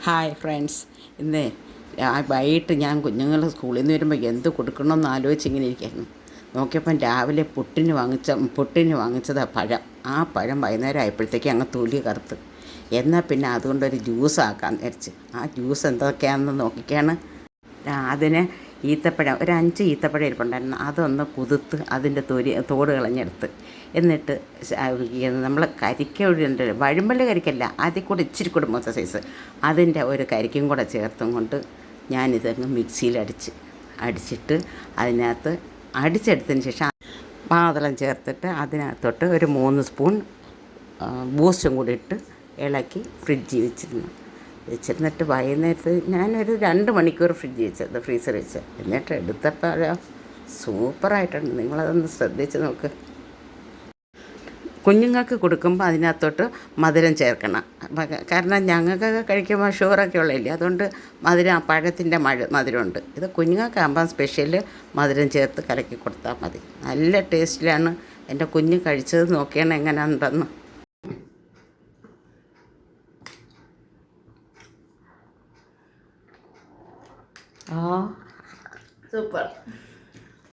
Hi friends. ഇന്ന് വൈകിട്ട് ഞാൻ കുഞ്ഞുങ്ങൾ സ്കൂളിൽ നിന്ന് വരുമ്പോൾ എന്ത് കൊടുക്കണമെന്ന് ആലോചിച്ച് ഇങ്ങനെ ഇരിക്കുകയായിരുന്നു. നോക്കിയപ്പം രാവിലെ പുട്ടിന് വാങ്ങിച്ചതാണ് പഴം. ആ പഴം വൈകുന്നേരം ആയപ്പോഴത്തേക്ക് അങ്ങ് തൊലി കറുത്ത്. എന്നാൽ പിന്നെ അതുകൊണ്ടൊരു ജ്യൂസ് ആക്കാമെന്ന് വിചാരിച്ച്. ആ ജ്യൂസ് എന്തൊക്കെയാണെന്ന് നോക്കിക്കാണ്. അതിന് ഈത്തപ്പഴം ഒരു 5 ഈത്തപ്പഴം ഇരിപ്പുണ്ടായിരുന്നു. അതൊന്ന് കുതിർത്ത് അതിൻ്റെ തോട് കളഞ്ഞെടുത്ത്, എന്നിട്ട് നമ്മൾ കരിക്കുണ്ട്, വഴുമ്പല് കരിക്കല്ല, അതിൽ കൂടെ ഇച്ചിരി കൂടെ മൊത്ത സൈസ്, അതിൻ്റെ ഒരു കരിക്കും കൂടെ ചേർത്തും കൊണ്ട് ഞാനിതങ്ങ് മിക്സിയിൽ അടിച്ചിട്ട് അതിനകത്ത് അടിച്ചെടുത്തതിന് ശേഷം മാതളം ചേർത്തിട്ട് അതിനകത്തോട്ട് ഒരു 3 സ്പൂൺ ബൂസ്റ്റും കൂടി ഇട്ട് ഇളക്കി ഫ്രിഡ്ജിൽ വെച്ചിരുന്നിട്ട് വൈകുന്നേരത്ത് ഞാനൊരു 2 മണിക്കൂർ ഫ്രീസർ വെച്ച്, എന്നിട്ട് എടുത്തപ്പോൾ സൂപ്പറായിട്ടുണ്ട്. നിങ്ങളതൊന്ന് ശ്രദ്ധിച്ച് നോക്ക്. കുഞ്ഞുങ്ങൾക്ക് കൊടുക്കുമ്പോൾ അതിനകത്തോട്ട് മധുരം ചേർക്കണം. കാരണം ഞങ്ങൾക്കൊക്കെ കഴിക്കുമ്പോൾ ഷുഗറൊക്കെ ഉള്ളതല്ലേ, അതുകൊണ്ട് പഴത്തിൻ്റെ മധുരമുണ്ട്. ഇത് കുഞ്ഞുങ്ങൾക്കാകുമ്പോൾ സ്പെഷ്യൽ മധുരം ചേർത്ത് കലക്കി കൊടുത്താൽ മതി. നല്ല ടേസ്റ്റിലാണ്. എൻ്റെ കുഞ്ഞ് കഴിച്ചത് നോക്കിയാണ് എങ്ങനെയുണ്ടെന്ന്. സൂപ്പർ.